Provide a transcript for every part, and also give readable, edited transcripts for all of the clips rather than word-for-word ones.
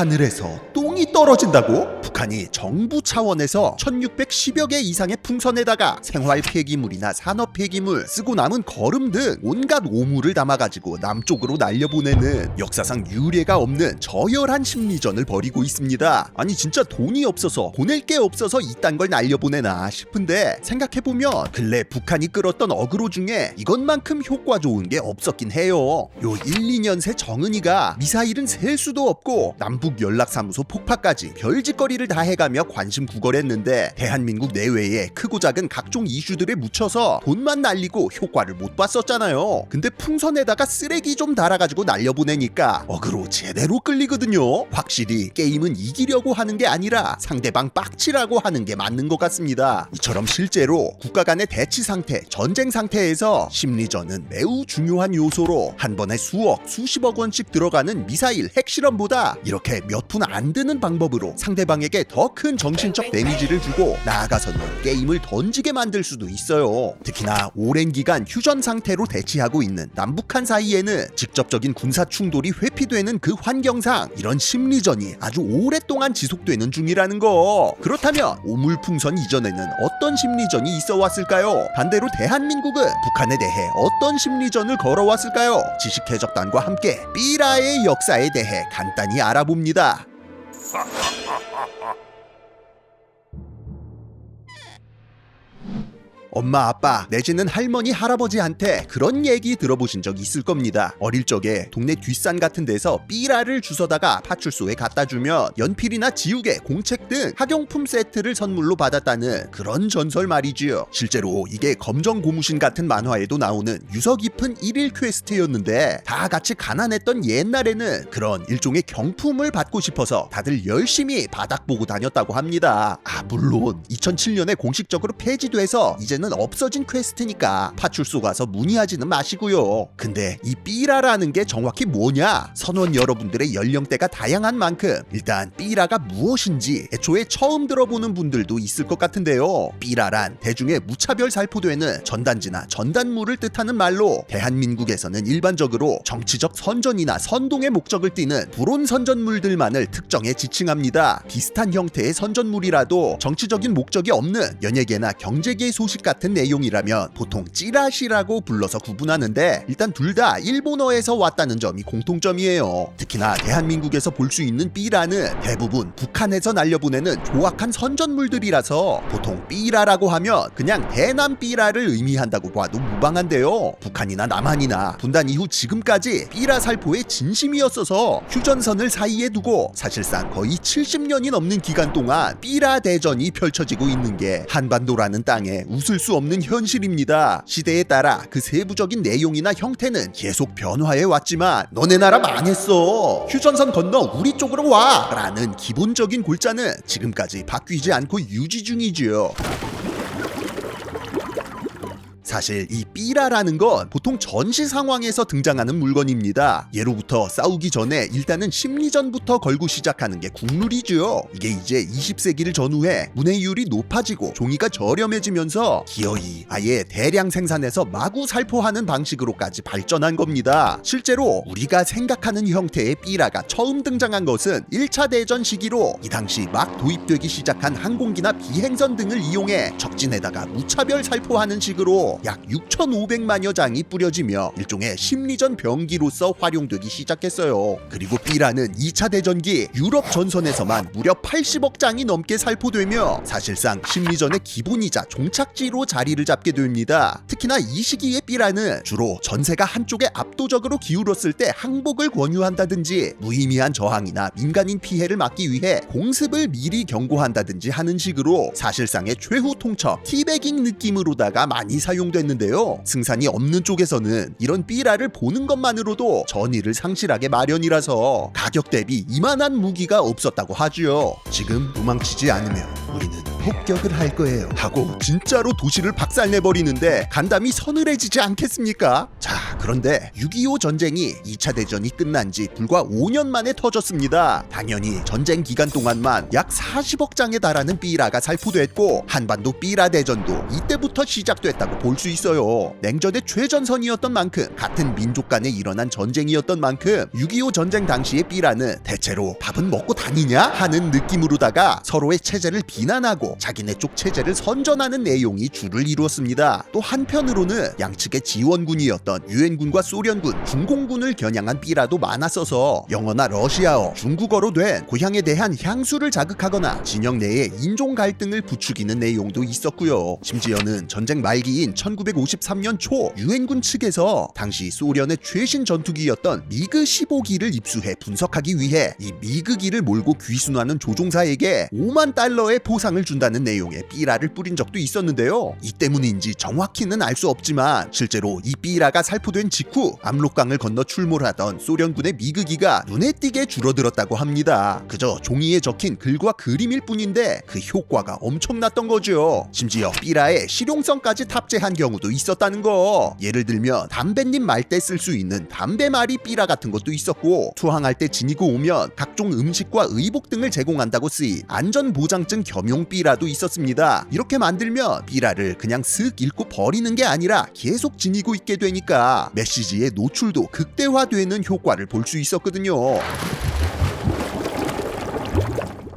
하늘에서 똥이 떨어진다고? 북한이 정부 차원에서 1610여 개 이상의 풍선에다가 생활 폐기물이나 산업 폐기물, 쓰고 남은 거름 등 온갖 오물을 담아가지고 남쪽으로 날려보내는 역사상 유례가 없는 저열한 심리전을 벌이고 있습니다. 아니 진짜 돈이 없어서 보낼 게 없어서 이딴 걸 날려보내나 싶은데 생각해보면 근래 북한이 끌었던 어그로 중에 이것만큼 효과 좋은 게 없었긴 해요. 요 1, 2년 새 정은이가 미사일은 셀 수도 없고 남북 연락사무소 폭파까지 별짓거리를 다 해가며 관심 구걸했는데 대한민국 내외에 크고 작은 각종 이슈들에 묻혀서 돈만 날리고 효과를 못 봤었잖아요. 근데 풍선에다가 쓰레기 좀 달아가지고 날려보내니까 어그로 제대로 끌리거든요. 확실히 게임은 이기려고 하는 게 아니라 상대방 빡치라고 하는 게 맞는 것 같습니다. 이처럼 실제로 국가 간의 대치 상태, 전쟁 상태에서 심리전은 매우 중요한 요소로 한 번에 수억, 수십억 원씩 들어가는 미사일 핵실험보다 이렇게 몇 푼 안 드는 방법으로 상대방에게 더 큰 정신적 데미지를 주고 나아가서는 게임을 던지게 만들 수도 있어요. 특히나 오랜 기간 휴전 상태로 대치하고 있는 남북한 사이에는 직접적인 군사 충돌이 회피되는 그 환경상 이런 심리전이 아주 오랫동안 지속되는 중이라는 거. 그렇다면 오물풍선 이전에는 어떤 심리전이 있어 왔을까요? 반대로 대한민국은 북한에 대해 어떤 심리전을 걸어왔을까요? 지식해적단과 함께 삐라의 역사에 대해 간단히 알아봅니다. 엄마, 아빠, 내지는 할머니, 할아버지한테 그런 얘기 들어보신 적 있을 겁니다. 어릴 적에 동네 뒷산 같은 데서 삐라를 주워다가 파출소에 갖다 주면 연필이나 지우개, 공책 등 학용품 세트를 선물로 받았다는 그런 전설 말이지요. 실제로 이게 검정 고무신 같은 만화에도 나오는 유서 깊은 일일 퀘스트였는데 다 같이 가난했던 옛날에는 그런 일종의 경품을 받고 싶어서 다들 열심히 바닥 보고 다녔다고 합니다. 물론 2007년에 공식적으로 폐지돼서 이제는 없어진 퀘스트니까 파출소 가서 문의하지는 마시고요. 근데 이 삐라라는 게 정확히 뭐냐? 선원 여러분들의 연령대가 다양한 만큼 일단 삐라가 무엇인지 애초에 처음 들어보는 분들도 있을 것 같은데요. 삐라란 대중의 무차별 살포되는 전단지나 전단물을 뜻하는 말로 대한민국에서는 일반적으로 정치적 선전이나 선동의 목적을 띠는 불온 선전물들만을 특정해 지칭합니다. 비슷한 형태의 선전물이라도 정치적인 목적이 없는 연예계나 경제계 소식 같은 내용이라면 보통 찌라시라고 불러서 구분하는데 일단 둘 다 일본어에서 왔다는 점이 공통점이에요. 특히나 대한민국에서 볼 수 있는 삐라는 대부분 북한에서 날려보내는 조악한 선전물들이라서 보통 삐라라고 하면 그냥 대남 삐라를 의미한다고 봐도 무방한데요. 북한이나 남한이나 분단 이후 지금까지 삐라 살포의 진심이었어서 휴전선을 사이에 두고 사실상 거의 70년이 넘는 기간 동안 삐라 대전이 펼쳐지고 있는 게 한반도라는 땅에 웃을 수 없는 현실입니다. 시대에 따라 그 세부적인 내용이나 형태는 계속 변화해 왔지만 너네 나라 망했어, 휴전선 건너 우리 쪽으로 와 라는 기본적인 골자는 지금까지 바뀌지 않고 유지 중이지요. 사실 이 삐라라는 건 보통 전시 상황에서 등장하는 물건입니다. 예로부터 싸우기 전에 일단은 심리전부터 걸고 시작하는 게 국룰이죠. 이게 이제 20세기를 전후해 문해율이 높아지고 종이가 저렴해지면서 기어이 아예 대량 생산해서 마구 살포하는 방식으로까지 발전한 겁니다. 실제로 우리가 생각하는 형태의 삐라가 처음 등장한 것은 1차 대전 시기로 이 당시 막 도입되기 시작한 항공기나 비행선 등을 이용해 적진에다가 무차별 살포하는 식으로 약 6,500만여 장이 뿌려지며 일종의 심리전 병기로서 활용되기 시작했어요. 그리고 삐라는 2차 대전기 유럽 전선에서만 무려 80억 장이 넘게 살포되며 사실상 심리전의 기본이자 종착지로 자리를 잡게 됩니다. 특히나 이 시기의 삐라는 주로 전세가 한쪽에 압도적으로 기울었을 때 항복을 권유한다든지 무의미한 저항이나 민간인 피해를 막기 위해 공습을 미리 경고한다든지 하는 식으로 사실상의 최후 통첩, 티베깅 느낌으로다가 많이 사용됐는데요. 승산이 없는 쪽에서는 이런 삐라를 보는 것만으로도 전의를 상실하게 마련이라서 가격 대비 이만한 무기가 없었다고 하죠. 지금 도망치지 않으면 우리는 폭격을 할 거예요 하고 진짜로 도시를 박살내버리는데 간담이 서늘해지지 않겠습니까? 자, 그런데 6.25 전쟁이 2차 대전이 끝난 지 불과 5년 만에 터졌습니다. 당연히 전쟁 기간 동안만 약 40억 장에 달하는 삐라가 살포됐고 한반도 삐라 대전도 이때부터 시작됐다고 볼 수 있어요. 냉전의 최전선이었던 만큼 같은 민족 간에 일어난 전쟁이었던 만큼 6.25 전쟁 당시의 삐라는 대체로 밥은 먹고 다니냐 하는 느낌으로다가 서로의 체제를 비난하고 자기네 쪽 체제를 선전하는 내용이 주를 이루었습니다. 또 한편으로는 양측의 지원군이었던 유엔군과 소련군, 중공군을 겨냥한 삐라도 많았어서 영어나 러시아어, 중국어로 된 고향에 대한 향수를 자극하거나 진영 내에 인종 갈등을 부추기는 내용도 있었고요. 심지어는 전쟁 말기인 1953년 초 유엔군 측에서 당시 소련의 최신 전투기였던 미그 15기를 입수해 분석하기 위해 이 미그기를 몰고 귀순하는 조종사에게 5만 달러의 보상을 준다는 내용의 삐라를 뿌린 적도 있었는데요. 이 때문인지 정확히는 알 수 없지만 실제로 이 삐라가 살포된 직후 압록강을 건너 출몰하던 소련군의 미그기가 눈에 띄게 줄어들었다고 합니다. 그저 종이에 적힌 글과 그림일 뿐인데 그 효과가 엄청났던 거죠. 심지어 삐라에 실용성까지 탑재한 경우도 있었다는 거. 예를 들면 담배님 말 때 쓸 수 있는 담배말이 삐라 같은 것도 있었고, 투항할 때 지니고 오면 각종 음식과 의복 등을 제공한다고 쓰인 안전보장증 겸용 삐라도 있었습니다. 이렇게 만들면 삐라를 그냥 슥 읽고 버리는 게 아니라 계속 지니고 있게 되니까 메시지의 노출도 극대화되는 효과를 볼 수 있었거든요.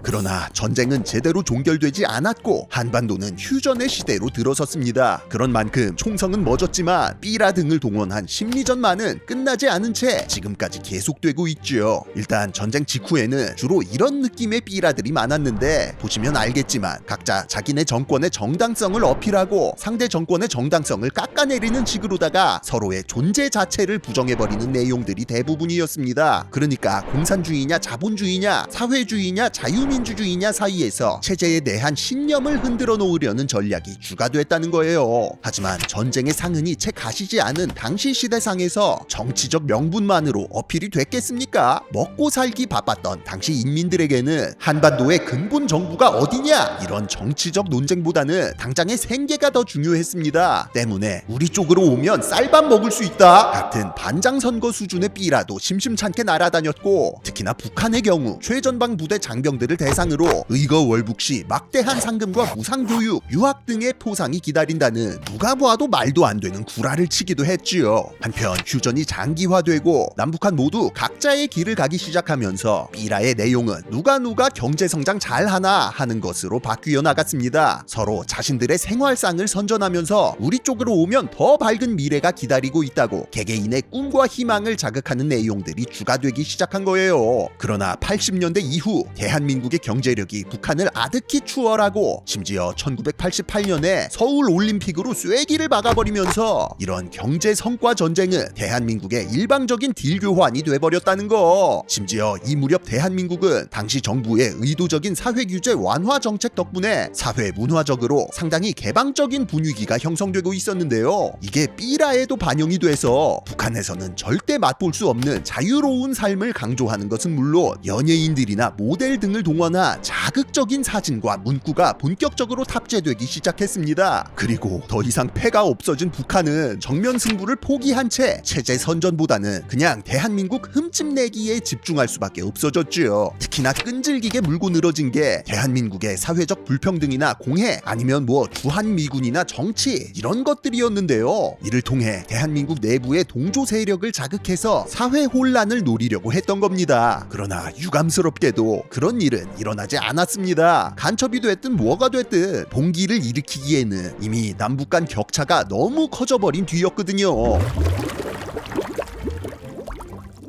그러나 전쟁은 제대로 종결되지 않았고 한반도는 휴전의 시대로 들어섰습니다. 그런 만큼 총성은 멎었지만 삐라 등을 동원한 심리전만은 끝나지 않은 채 지금까지 계속되고 있죠. 일단 전쟁 직후에는 주로 이런 느낌의 삐라들이 많았는데 보시면 알겠지만 각자 자기네 정권의 정당성을 어필하고 상대 정권의 정당성을 깎아내리는 식으로다가 서로의 존재 자체를 부정해버리는 내용들이 대부분이었습니다. 그러니까 공산주의냐 자본주의냐 사회주의냐 자유민주주의냐 사이에서 체제에 대한 신념을 흔들어 놓으려는 전략이 주가 됐다는 거예요. 하지만 전쟁의 상흔이 채 가시지 않은 당시 시대상에서 정치적 명분만으로 어필이 됐겠습니까? 먹고 살기 바빴던 당시 인민들에게는 한반도의 근본 정부가 어디냐 이런 정치적 논쟁보다는 당장의 생계가 더 중요했습니다. 때문에 우리 쪽으로 오면 쌀밥 먹을 수 있다 같은 반장선거 수준의 삐라도 심심찮게 날아다녔고, 특히나 북한의 경우 최전방 부대 장병들을 대상으로 의거월북시 막대한 상금과 무상교육, 유학 등의 포상이 기다린다는 누가 보아도 말도 안 되는 구라를 치기도 했지요. 한편 휴전이 장기화되고 남북한 모두 각자의 길을 가기 시작하면서 삐라의 내용은 누가 경제성장 잘하나 하는 것으로 바뀌어 나갔습니다. 서로 자신들의 생활상을 선전하면서 우리 쪽으로 오면 더 밝은 미래가 기다리고 있다고 개개인의 꿈과 희망을 자극하는 내용들이 주가 되기 시작한 거예요. 그러나 80년대 이후 대한민국의 경제력이 북한을 아득히 추월하고 심지어 1988년에 서울 올림픽으로 쐐기를 막아버리면서 이런 경제 성과 전쟁은 대한민국의 일방적인 딜 교환이 돼버렸다는 거. 심지어 이 무렵 대한민국은 당시 정부의 의도적인 사회 규제 완화 정책 덕분에 사회 문화적으로 상당히 개방적인 분위기가 형성되고 있었는데요. 이게 삐라에도 반영이 돼서 북한에서는 절대 맛볼 수 없는 자유로운 삶을 강조하는 것은 물론 연예인들이나 모델 등을 동원한 자극적인 사진과 문구가 본격적으로 탑재되기 시작했습니다. 그리고 더 이상 패가 없어진 북한은 정면 승부를 포기한 채 체제 선전보다는 그냥 대한민국 흠집내기에 집중할 수밖에 없어졌죠. 특히나 끈질기게 물고 늘어진 게 대한민국의 사회적 불평등이나 공해 아니면 주한미군이나 정치 이런 것들이었는데요. 이를 통해 대한민국 내부의 동조 세력을 자극해서 사회 혼란을 노리려고 했던 겁니다. 그러나 유감스럽게도 그런 일은 일어나지 않았습니다. 간첩이 됐든 뭐가 됐든 봉기를 일으키기에는 이미 남북 간 격차가 너무 커져버린 뒤였거든요.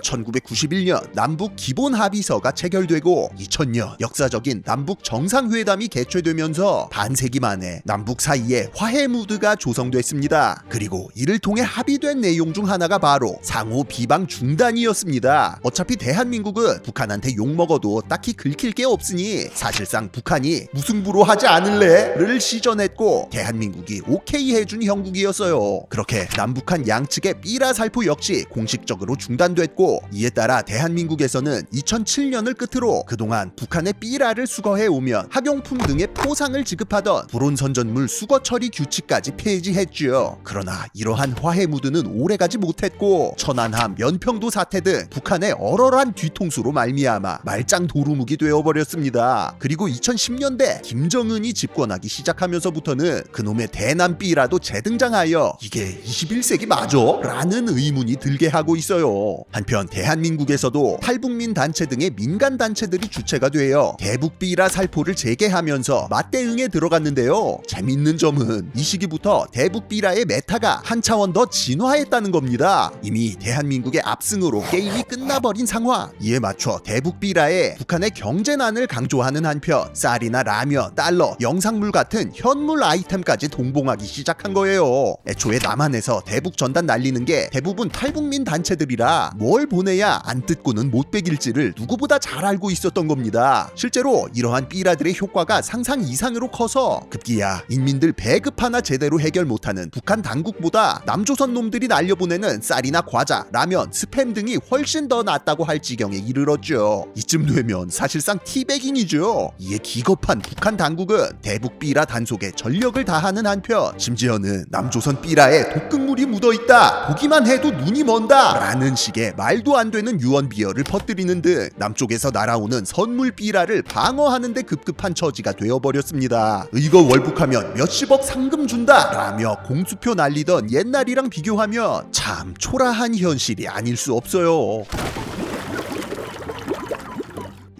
1991년 남북 기본 합의서가 체결되고 2000년 역사적인 남북 정상회담이 개최되면서 반세기 만에 남북 사이에 화해 무드가 조성됐습니다. 그리고 이를 통해 합의된 내용 중 하나가 바로 상호 비방 중단이었습니다. 어차피 대한민국은 북한한테 욕먹어도 딱히 긁힐 게 없으니 사실상 북한이 무승부로 하지 않을래를 시전했고 대한민국이 오케이 해준 형국이었어요. 그렇게 남북한 양측의 삐라 살포 역시 공식적으로 중단됐고 이에 따라 대한민국에서는 2007년을 끝으로 그동안 북한의 삐라를 수거해 오면 학용품 등의 포상을 지급하던 불온선전물 수거 처리 규칙까지 폐지했지요. 그러나 이러한 화해 무드는 오래가지 못했고 천안함, 연평도 사태 등 북한의 얼얼한 뒤통수로 말미암아 말짱 도루묵이 되어버렸습니다. 그리고 2010년대 김정은이 집권하기 시작하면서부터는 그놈의 대남 삐라도 재등장하여 이게 21세기 맞아? 라는 의문이 들게 하고 있어요. 한편 대한민국에서도 탈북민 단체 등의 민간 단체들이 주체가 되어 대북 삐라 살포를 재개하면서 맞대응에 들어갔는데요. 재밌는 점은 이 시기부터 대북 삐라의 메타가 한 차원 더 진화했다는 겁니다. 이미 대한민국의 압승으로 게임이 끝나버린 상황. 이에 맞춰 대북 삐라에 북한의 경제난을 강조하는 한편 쌀이나 라면, 달러, 영상물 같은 현물 아이템까지 동봉하기 시작한 거예요. 애초에 남한에서 대북 전단 날리는 게 대부분 탈북민 단체들이라 뭘 보내야 안 뜯고는 못 베길지를 누구보다 잘 알고 있었던 겁니다. 실제로 이러한 삐라들의 효과가 상상 이상으로 커서 급기야 인민들 배급 하나 제대로 해결 못하는 북한 당국보다 남조선 놈들이 날려보내는 쌀이나 과자, 라면, 스팸 등이 훨씬 더 낫다고 할 지경에 이르렀죠. 이쯤 되면 사실상 티베깅이죠. 이에 기겁한 북한 당국은 대북 삐라 단속에 전력을 다하는 한편 심지어는 남조선 삐라에 독극물이 묻어있다, 보기만 해도 눈이 먼다 라는 식의 말도 안 되는 유언비어를 퍼뜨리는 등 남쪽에서 날아오는 선물 삐라를 방어하는 데 급급한 처지가 되어버렸습니다. 이거 월북하면 몇십억 상금 준다 라며 공수표 날리던 옛날이랑 비교하면 참 초라한 현실이 아닐 수 없어요.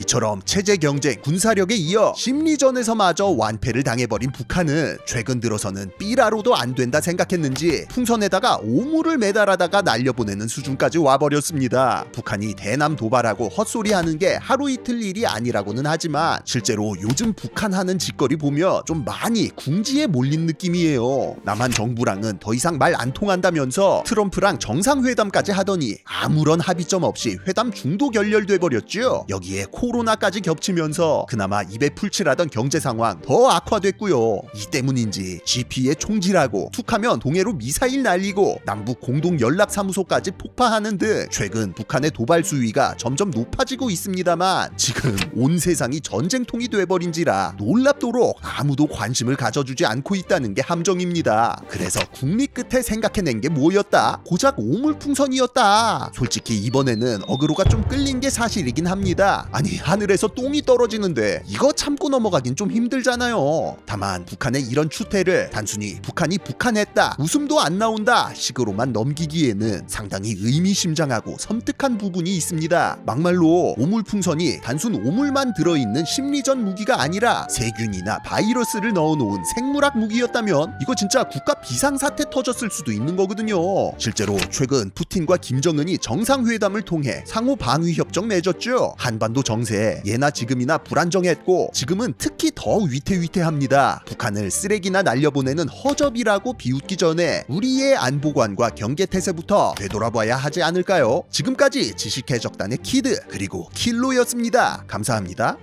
이처럼 체제 경쟁, 군사력에 이어 심리전에서마저 완패를 당해버린 북한은 최근 들어서는 삐라로도 안 된다 생각했는지 풍선에다가 오물을 매달아다가 날려보내는 수준까지 와버렸습니다. 북한이 대남 도발하고 헛소리하는 게 하루 이틀 일이 아니라고는 하지만 실제로 요즘 북한 하는 짓거리 보면 좀 많이 궁지에 몰린 느낌이에요. 남한 정부랑은 더 이상 말 안 통한다면서 트럼프랑 정상회담까지 하더니 아무런 합의점 없이 회담 중도 결렬돼 버렸죠. 여기에 코로나까지 겹치면서 그나마 입에 풀칠하던 경제 상황 더 악화됐고요. 이 때문인지 GP에 총질하고 툭하면 동해로 미사일 날리고 남북 공동 연락사무소까지 폭파하는 등 최근 북한의 도발 수위가 점점 높아지고 있습니다만 지금 온 세상이 전쟁통이 돼버린지라 놀랍도록 아무도 관심을 가져주지 않고 있다는 게 함정입니다. 그래서 국리 끝에 생각해낸 게 뭐였다? 고작 오물풍선이었다. 솔직히 이번에는 어그로가 좀 끌린 게 사실이긴 합니다. 아니 하늘에서 똥이 떨어지는데 이거 참고 넘어가긴 좀 힘들잖아요. 다만 북한의 이런 추태를 단순히 북한이 북한했다, 웃음도 안 나온다 식으로만 넘기기에는 상당히 의미심장하고 섬뜩한 부분이 있습니다. 막말로 오물풍선이 단순 오물만 들어있는 심리전 무기가 아니라 세균이나 바이러스를 넣어놓은 생물학 무기였다면 이거 진짜 국가 비상사태 터졌을 수도 있는 거거든요. 실제로 최근 푸틴과 김정은이 정상회담을 통해 상호 방위협정 맺었죠. 한반도 정세 예나 지금이나 불안정했고 지금은 특히 더 위태위태합니다. 북한을 쓰레기나 날려보내는 허접이라고 비웃기 전에 우리의 안보관과 경계태세부터 되돌아봐야 하지 않을까요? 지금까지 지식해적단의 키드 그리고 킬로였습니다. 감사합니다.